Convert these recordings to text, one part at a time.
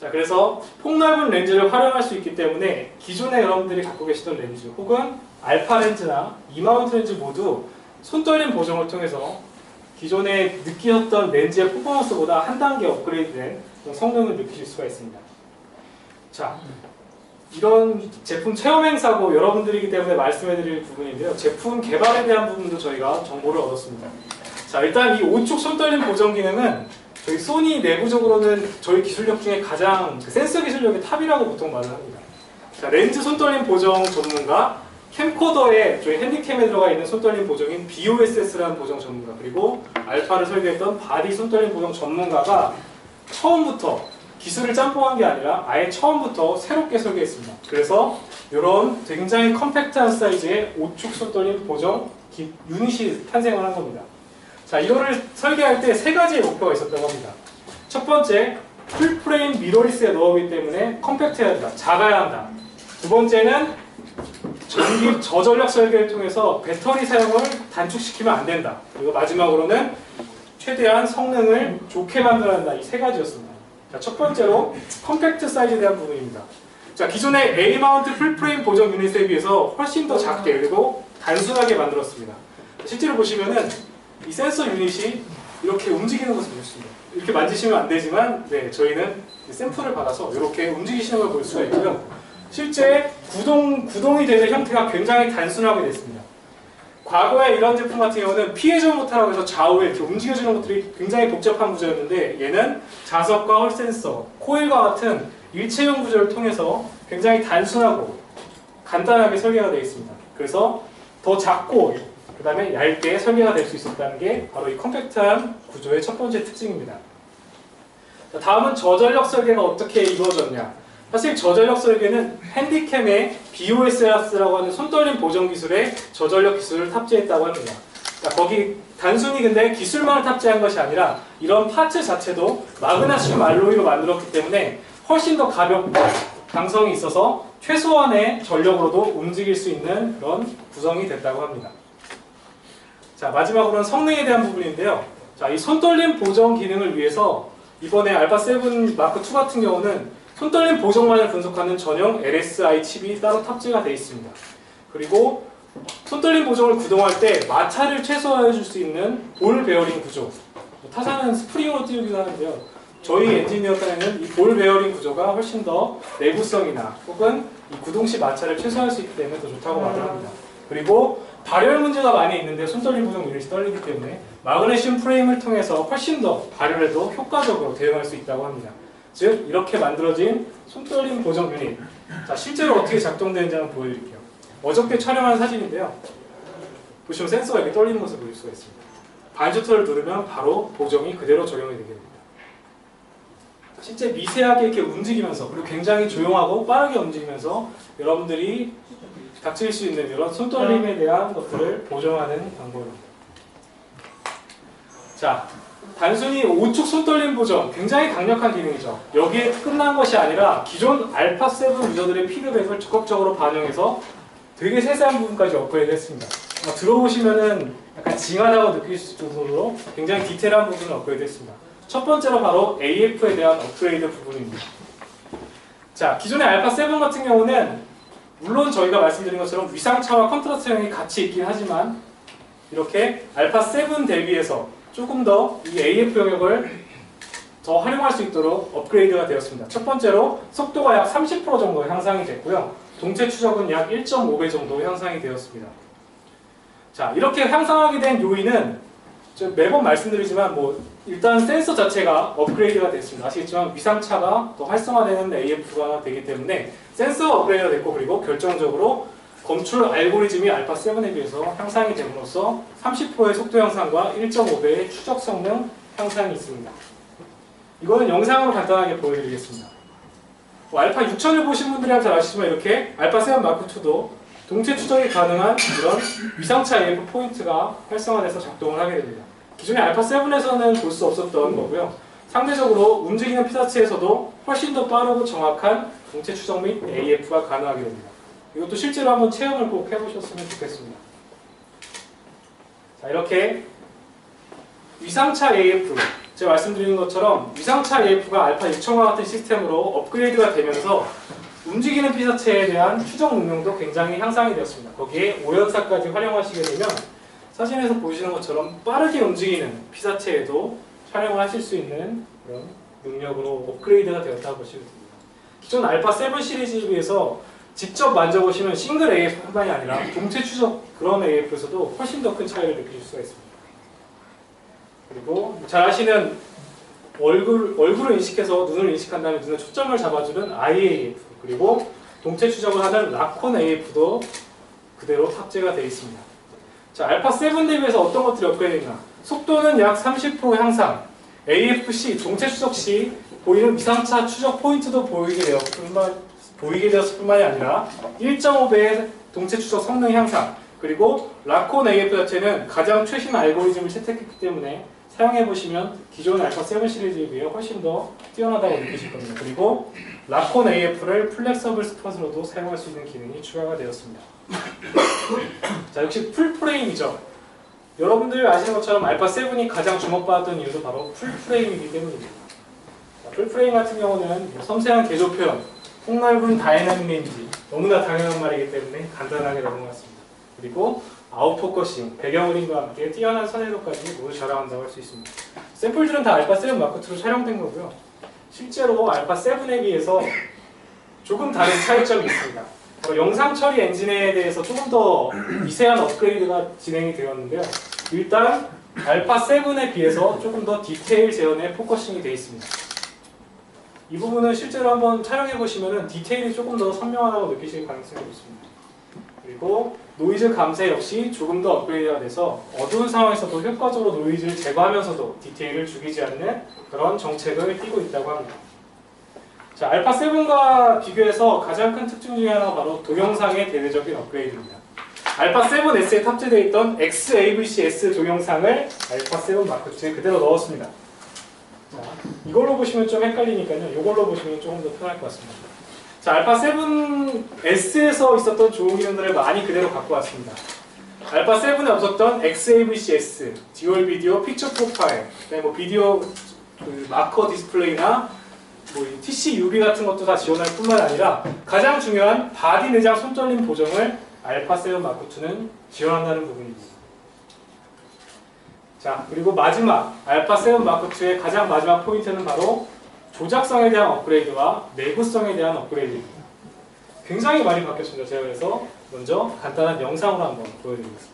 자, 그래서 폭넓은 렌즈를 활용할 수 있기 때문에 기존에 여러분들이 갖고 계시던 렌즈 혹은 알파 렌즈나 이마운트 렌즈 모두 손떨림 보정을 통해서 기존에 느끼셨던 렌즈의 퍼포먼스보다 한 단계 업그레이드된 성능을 느끼실 수가 있습니다. 자, 이런 제품 체험 행사고 여러분들이기 때문에 말씀해드릴 부분인데요. 제품 개발에 대한 부분도 저희가 정보를 얻었습니다. 자, 일단 이 5축 손떨림 보정 기능은 저희 소니 내부적으로는 저희 기술력 중에 가장 센서 기술력의 탑이라고 보통 말을 합니다. 자, 렌즈 손떨림 보정 전문가, 캠코더에 저희 핸디캠에 들어가 있는 손떨림 보정인 BOSS라는 보정 전문가, 그리고 알파를 설계했던 바디 손떨림 보정 전문가가 처음부터 기술을 짬뽕한 게 아니라 아예 처음부터 새롭게 설계했습니다. 그래서 이런 굉장히 컴팩트한 사이즈의 5축 손떨림 보정 유닛이 탄생을 한 겁니다. 자, 이거를 설계할 때 세 가지의 목표가 있었다고 합니다. 첫 번째, 풀프레임 미러리스에 넣어오기 때문에 컴팩트해야 한다, 작아야 한다. 두 번째는 전기 저전력 설계를 통해서 배터리 사용을 단축시키면 안 된다. 그리고 마지막으로는 최대한 성능을 좋게 만들어야 한다. 이 세 가지였습니다. 자, 첫 번째로 컴팩트 사이즈에 대한 부분입니다. 자, 기존의 A-마운트 풀프레임 보정 유닛에 비해서 훨씬 더 작게 그리고 단순하게 만들었습니다. 실제로 보시면은 이 센서 유닛이 이렇게 움직이는 것을 볼 수 있습니다. 이렇게 만지시면 안 되지만 저희는 샘플을 받아서 이렇게 움직이시는 걸 볼 수가 있고요. 실제 구동이 되는 형태가 굉장히 단순하게 됐습니다. 과거에 이런 제품 같은 경우는 피해전 모터라고 해서 좌우에 이렇게 움직여주는 것들이 굉장히 복잡한 구조였는데, 얘는 자석과 헐 센서, 코일과 같은 일체형 구조를 통해서 굉장히 단순하고 간단하게 설계가 되어 있습니다. 그래서 더 작고 그 다음에 얇게 설계가 될 수 있었다는 게 바로 이 컴팩트한 구조의 첫 번째 특징입니다. 자, 다음은 저전력 설계가 어떻게 이루어졌냐. 사실 저전력 설계는 핸디캠에 BOSS라고 하는 손떨림 보정 기술에 저전력 기술을 탑재했다고 합니다. 자, 거기 단순히 근데 기술만을 탑재한 것이 아니라 이런 파츠 자체도 마그네슘 알로이로 만들었기 때문에 훨씬 더 가볍고 강성이 있어서 최소한의 전력으로도 움직일 수 있는 그런 구성이 됐다고 합니다. 자, 마지막으로는 성능에 대한 부분인데요. 자, 이 손떨림 보정 기능을 위해서 이번에 알파7 마크2 같은 경우는 손떨림 보정만을 분석하는 전용 LSI 칩이 따로 탑재가 되어 있습니다. 그리고 손떨림 보정을 구동할 때 마찰을 최소화해 줄 수 있는 볼 베어링 구조, 타사는 스프링으로 띄우기도 하는데요. 저희 엔지니어 딴에는 이 볼 베어링 구조가 훨씬 더 내구성이나 혹은 이 구동 시 마찰을 최소화할 수 있기 때문에 더 좋다고 말을 합니다. 그리고 발열 문제가 많이 있는데 손떨림 보정 유닛이 떨리기 때문에 마그네슘 프레임을 통해서 훨씬 더 발열에도 효과적으로 대응할 수 있다고 합니다. 즉, 이렇게 만들어진 손떨림 보정 유닛. 자, 실제로 어떻게 작동되는지 한번 보여드릴게요. 어저께 촬영한 사진인데요. 보시면 센서가 이렇게 떨리는 것을 볼 수가 있습니다. 반주터를 누르면 바로 보정이 그대로 적용이 되게 됩니다. 실제 미세하게 이렇게 움직이면서, 그리고 굉장히 조용하고 빠르게 움직이면서 여러분들이 닥칠 수 있는 이런 손떨림에 대한 것들을 보정하는 방법입니다. 자, 단순히 5축 손떨림 보정, 굉장히 강력한 기능이죠. 여기에 끝난 것이 아니라 기존 알파7 유저들의 피드백을 적극적으로 반영해서 되게 세세한 부분까지 업그레이드 했습니다. 들어보시면은 약간 징하다고 느낄 수 있을 정도로 굉장히 디테일한 부분을 업그레이드 했습니다. 첫 번째로 바로 AF에 대한 업그레이드 부분입니다. 자, 기존의 알파7 같은 경우는 물론 저희가 말씀드린 것처럼 위상차와 컨트라스트형이 같이 있긴 하지만 이렇게 알파7 대비해서 조금 더 이 AF 영역을 더 활용할 수 있도록 업그레이드가 되었습니다. 첫 번째로 속도가 약 30% 정도 향상이 됐고요. 동체 추적은 약 1.5배 정도 향상이 되었습니다. 자, 이렇게 향상하게 된 요인은 매번 말씀드리지만 일단 센서 자체가 업그레이드가 됐습니다. 아시겠지만 위상차가 더 활성화되는 AF가 되기 때문에 센서가 업그레이드가 됐고, 그리고 결정적으로 검출 알고리즘이 알파7에 비해서 향상이 됨으로써 30%의 속도 향상과 1.5배의 추적 성능 향상이 있습니다. 이거는 영상으로 간단하게 보여드리겠습니다. 알파 6000을 보신 분들이 잘 아시지만 이렇게 알파7 마크2도 동체 추적이 가능한 이런 위상차 AF 포인트가 활성화돼서 작동을 하게 됩니다. 기존의 알파7에서는 볼 수 없었던 거고요. 상대적으로 움직이는 피사체에서도 훨씬 더 빠르고 정확한 동체 추적 및 AF가 가능하게 됩니다. 이것도 실제로 한번 체험을 꼭 해보셨으면 좋겠습니다. 자, 이렇게 위상차 AF, 제가 말씀드린 것처럼 위상차 AF가 알파 6000과 같은 시스템으로 업그레이드가 되면서 움직이는 피사체에 대한 추적 능력도 굉장히 향상이 되었습니다. 거기에 오연사까지 활용하시게 되면 사진에서 보시는 것처럼 빠르게 움직이는 피사체에도 촬영을 하실 수 있는 그런 능력으로 업그레이드가 되었다고 보시면 됩니다. 기존 알파 7 시리즈에 비해서 직접 만져보시면 싱글 AF뿐만이 아니라 동체 추적 그런 AF에서도 훨씬 더 큰 차이를 느끼실 수가 있습니다. 그리고 잘 아시는 얼굴을 인식해서 눈을 인식한 다음에 눈에 초점을 잡아주는 IAF, 그리고 동체 추적을 하는 라콘 AF도 그대로 탑재가 되어 있습니다. 자, 알파 7 대비해서 어떤 것들이 업그레이드되나? 속도는 약 30% 향상, AFC 동체 추적 시 보이는 위상차 추적 포인트도 보이게 되었을 뿐만이 아니라 1.5배의 동체 추적 성능 향상, 그리고 라콘 AF 자체는 가장 최신 알고리즘을 채택했기 때문에 사용해보시면 기존 알파 7 시리즈에 비해 훨씬 더 뛰어나다고 느끼실 겁니다. 그리고 라콘 AF를 플렉서블 스팟으로도 사용할 수 있는 기능이 추가가 되었습니다. 자, 역시 풀프레임이죠. 여러분들 아시는 것처럼 알파 7이 가장 주목받았던 이유도 바로 풀프레임이기 때문입니다. 자, 풀프레임 같은 경우는 섬세한 개조 표현, 폭넓은 다이나믹 렌즈, 너무나 당연한 말이기 때문에 간단하게 넘어갔습니다. 그리고 아웃포커싱, 배경 그림과 함께 뛰어난 선회도까지 모두 자랑한다고 할 수 있습니다. 샘플들은 다 알파 7 마크 2로 촬영된 거고요. 실제로 알파 7에 비해서 조금 다른 차이점이 있습니다. 영상 처리 엔진에 대해서 조금 더 미세한 업그레이드가 진행이 되었는데요. 일단 알파 7에 비해서 조금 더 디테일 재현에 포커싱이 되어 있습니다. 이 부분은 실제로 한번 촬영해 보시면 디테일이 조금 더 선명하다고 느끼실 가능성이 있습니다. 그리고 노이즈 감쇄 역시 조금 더 업그레이드가 돼서 어두운 상황에서도 효과적으로 노이즈를 제거하면서도 디테일을 죽이지 않는 그런 정책을 띠고 있다고 합니다. 자, 알파 7과 비교해서 가장 큰 특징 중에 하나가 바로 동영상의 대대적인 업그레이드입니다. 알파 7S에 탑재되어 있던 XAVC-S 동영상을 알파 7 마크 2에 그대로 넣었습니다. 자, 이걸로 보시면 좀 헷갈리니까요. 이걸로 보시면 조금 더 편할 것 같습니다. 자, 알파 7S에서 있었던 좋은 기능들을 많이 그대로 갖고 왔습니다. 알파 7에 없었던 XAVC-S, 듀얼 비디오 픽처 프로파일, 뭐 비디오 마커 디스플레이나 뭐 TCUV 같은 것도 다 지원할 뿐만 아니라 가장 중요한 바디 내장 손떨림 보정을 알파 7 마크 2는 지원한다는 부분입니다. 자, 그리고 마지막 알파 7 마크 2의 가장 마지막 포인트는 바로 조작성에 대한 업그레이드와 내구성에 대한 업그레이드입니다. 굉장히 많이 바뀌었습니다. 제가 그래서 먼저 간단한 영상으로 한번 보여드리겠습니다.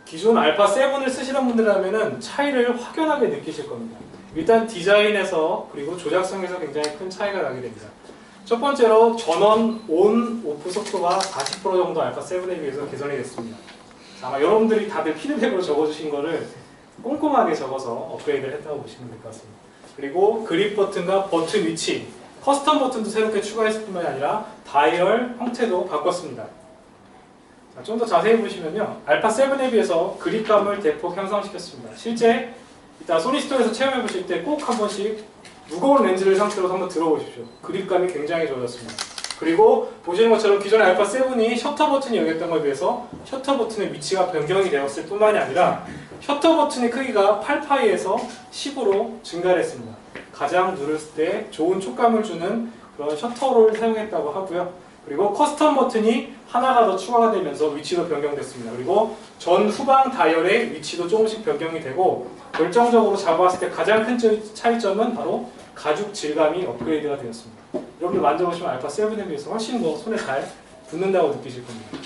기존 알파 7을 쓰시는 분들이라면 차이를 확연하게 느끼실 겁니다. 일단 디자인에서 그리고 조작성에서 굉장히 큰 차이가 나게 됩니다. 첫 번째로 전원 온, 오프 속도가 40% 정도 알파 7에 비해서 개선이 됐습니다. 자, 아마 여러분들이 다들 피드백으로 적어주신 거를 꼼꼼하게 적어서 업그레이드를 했다고 보시면 될 것 같습니다. 그리고 그립 버튼과 버튼 위치, 커스텀 버튼도 새롭게 추가했을 뿐만 아니라 다이얼 형태도 바꿨습니다. 좀 더 자세히 보시면요, 알파 7에 비해서 그립감을 대폭 향상시켰습니다. 실제 이따 소니스토어에서 체험해 보실 때 꼭 한 번씩 무거운 렌즈를 상태로 한번 들어보십시오. 그립감이 굉장히 좋아졌습니다. 그리고 보시는 것처럼 기존 알파 7이 셔터 버튼이 여겼던 것에 비해서 셔터 버튼의 위치가 변경이 되었을 뿐만이 아니라 셔터 버튼의 크기가 8파이에서 10으로 증가를 했습니다. 가장 누르실 때 좋은 촉감을 주는 그런 셔터를 사용했다고 하고요. 그리고 커스텀 버튼이 하나가 더 추가가 되면서 위치도 변경됐습니다. 그리고 전 후방 다이얼의 위치도 조금씩 변경이 되고, 결정적으로 잡아봤을 때 가장 큰 차이점은 바로 가죽 질감이 업그레이드가 되었습니다. 여러분들 만져보시면 알파 7에 비해서 훨씬 더 손에 잘 붙는다고 느끼실 겁니다.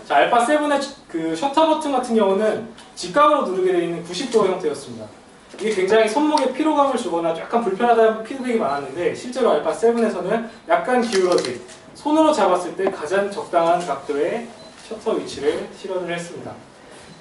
자, 알파 7의 그 셔터 버튼 같은 경우는 직각으로 누르게 되어 있는 90도 형태였습니다. 이게 굉장히 손목에 피로감을 주거나 약간 불편하다는 피드백이 많았는데 실제로 알파 7에서는 약간 기울어진 손으로 잡았을 때 가장 적당한 각도의 셔터 위치를 실현을 했습니다.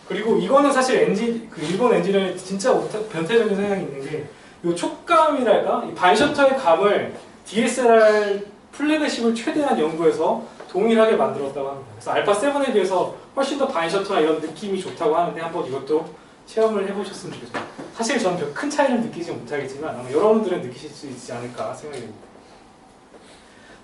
그리고 이거는 사실 그 일본 엔지니어의 진짜 변태적인 생각이 있는 게 이 촉감이랄까? 이 반셔터의 감을 DSLR 플래그십을 최대한 연구해서 동일하게 만들었다고 합니다. 그래서 알파 7에 비해서 훨씬 더 반셔터나 이런 느낌이 좋다고 하는데 한번 이것도 체험을 해보셨으면 좋겠어요. 사실 저는 별 큰 차이는 느끼지 못하겠지만 아마 여러분들은 느끼실 수 있지 않을까 생각이 듭니다.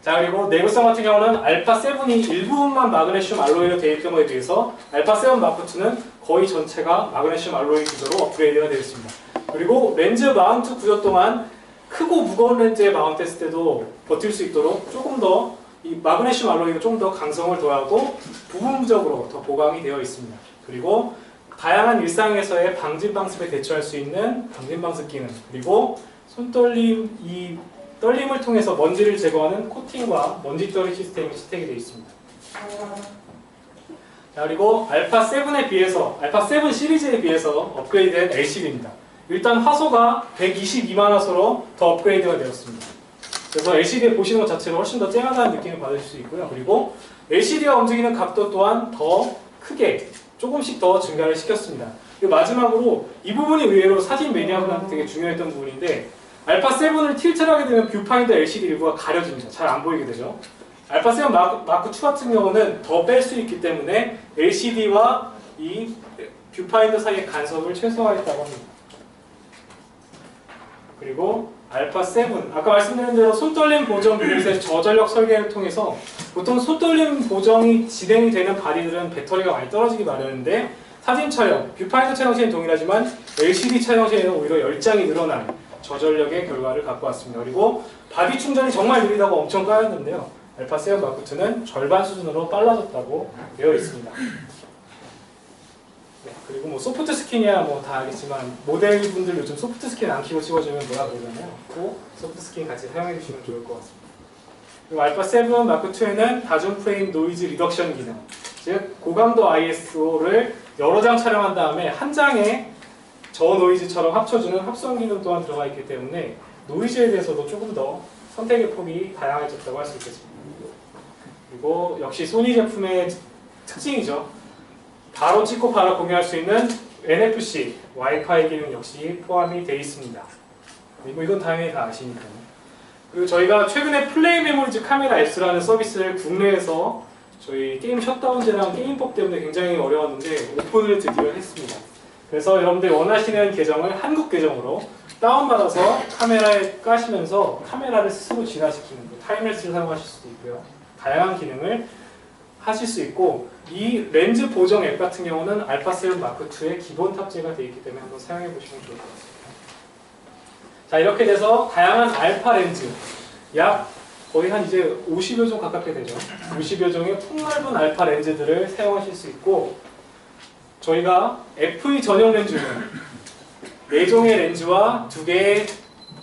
자, 그리고 내구성 같은 경우는 알파 7이 일부분만 마그네슘 알로이로 되어 있던 것에 비해서 알파 7 마크 2는 거의 전체가 마그네슘 알로이 구조로 업그레이드가 되어 있습니다. 그리고 렌즈 마운트 구조 또한 크고 무거운 렌즈에 마운트했을 때도 버틸 수 있도록 조금 더 이 마그네슘 알로이가 좀 더 강성을 더하고 부분적으로 더 보강이 되어 있습니다. 그리고 다양한 일상에서의 방진 방습에 대처할 수 있는 방진 방습 기능, 그리고 손떨림, 이 떨림을 통해서 먼지를 제거하는 코팅과 먼지 떨이 시스템이 채택이 되어 있습니다. 자, 그리고 알파 7에 비해서, 알파 7 시리즈에 비해서 업그레이드된 LCD입니다. 일단 화소가 122만 화소로 더 업그레이드가 되었습니다. 그래서 LCD에 보시는 것 자체로 훨씬 더 쨍하다는 느낌을 받으실 수 있고요. 그리고 LCD가 움직이는 각도 또한 더 크게 조금씩 더 증가를 시켰습니다. 그리고 마지막으로 이 부분이 의외로 사진 매니아분한테 되게 중요했던 부분인데 알파 7을 틸트를 하게 되면 뷰파인더 LCD 일부가 가려집니다. 잘 안 보이게 되죠. 알파 7 마크 2 같은 경우는 더 뺄 수 있기 때문에 LCD와 이 뷰파인더 사이의 간섭을 최소화했다고 합니다. 그리고 알파 7, 아까 말씀드린 대로 손떨림 보정 유닛의 저전력 설계를 통해서 보통 손떨림 보정이 진행이 되는 바디들은 배터리가 많이 떨어지기 마련인데 사진 촬영, 뷰파인더 촬영 시에는 동일하지만 LCD 촬영 시에는 오히려 열장이 늘어난 저전력의 결과를 갖고 왔습니다. 그리고 바디 충전이 정말 느리다고 엄청 까였는데요. 알파 7 마크 2는 절반 수준으로 빨라졌다고 되어 있습니다. 네, 그리고 뭐 소프트 스킨이야 뭐 다 알겠지만 모델분들 요즘 소프트 스킨 안 끼고 찍어주면 뭐라 그러잖아요. 그 소프트 스킨 같이 사용해 주시면 좋을 것 같습니다. 그리고 알파 7 마크 2에는 다중 프레임 노이즈 리덕션 기능, 즉 고감도 ISO를 여러 장 촬영한 다음에 한 장에 저노이즈처럼 합쳐주는 합성 기능 또한 들어가 있기 때문에 노이즈에 대해서도 조금 더 선택의 폭이 다양해졌다고 할 수 있겠습니다. 그리고 역시 소니 제품의 특징이죠. 바로 찍고 바로 공유할 수 있는 NFC, 와이파이 기능 역시 포함이 되어 있습니다. 그리고 이건 당연히 다 아시니까요. 그리고 저희가 최근에 플레이 메모리즈 카메라 S라는 서비스를 국내에서 저희 게임 셧다운제랑 게임법 때문에 굉장히 어려웠는데 오픈을 드디어 했습니다. 그래서 여러분들이 원하시는 계정을 한국 계정으로 다운받아서 카메라에 까시면서 카메라를 스스로 진화시키는 타임랩스를 사용하실 수도 있고요. 다양한 기능을 하실 수 있고 이 렌즈 보정 앱 같은 경우는 알파 7 마크 2에 기본 탑재가 되어 있기 때문에 한번 사용해 보시면 좋을 것 같습니다. 자, 이렇게 돼서 다양한 알파 렌즈 약 거의 한 이제 50여 종 가깝게 되죠. 50여 종의 폭넓은 알파 렌즈들을 사용하실 수 있고 저희가 FE 전용 렌즈는 4종의 렌즈와 2개의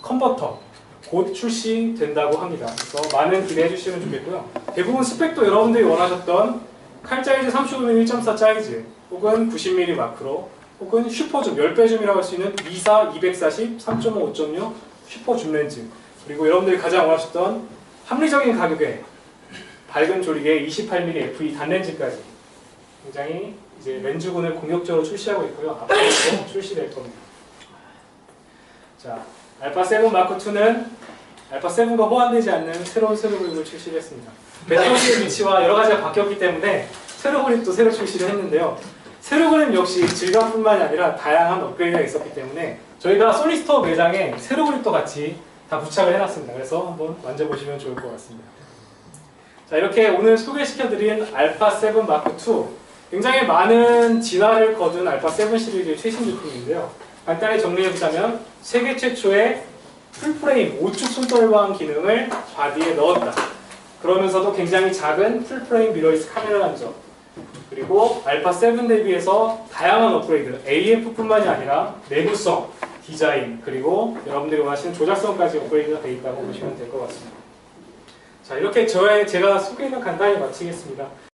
컨버터 곧 출시된다고 합니다. 그래서 많은 기대해 주시면 좋겠고요. 대부분 스펙도 여러분들이 원하셨던 칼사이즈 35mm 1.4 사이즈 혹은 90mm 마크로 혹은 슈퍼줌 10배 줌이라고 할 수 있는 24, 240, 3.5, 5.6 슈퍼줌 렌즈, 그리고 여러분들이 가장 원하셨던 합리적인 가격에 밝은 조리개 28mm FE 단렌즈까지 굉장히 이제 렌즈군을 공격적으로 출시하고 있고요. 앞으로도 출시될 겁니다. 자, 알파 7 마크 2는 알파 7과 호환되지 않는 새로운 세로 그립을 출시를 했습니다. 배터리의 위치와 여러 가지가 바뀌었기 때문에 세로 그립도 새로 출시를 했는데요. 세로 그립 역시 질감뿐만이 아니라 다양한 업그레이드가 있었기 때문에 저희가 소니스토어 매장에 세로 그립도 같이 다 부착을 해놨습니다. 그래서 한번 만져보시면 좋을 것 같습니다. 자, 이렇게 오늘 소개시켜드린 알파 7 마크 2 굉장히 많은 진화를 거둔 알파 7 시리즈의 최신 제품인데요. 간단히 정리해보자면 세계 최초의 풀프레임 우측 손떨방 기능을 바디에 넣었다. 그러면서도 굉장히 작은 풀프레임 미러리스 카메라라는 점, 그리고 알파 7 대비해서 다양한 업그레이드, AF뿐만이 아니라 내구성, 디자인, 그리고 여러분들이 원하시는 조작성까지 업그레이드가 되어 있다고 보시면 될 것 같습니다. 자, 이렇게 제가 소개는 간단히 마치겠습니다.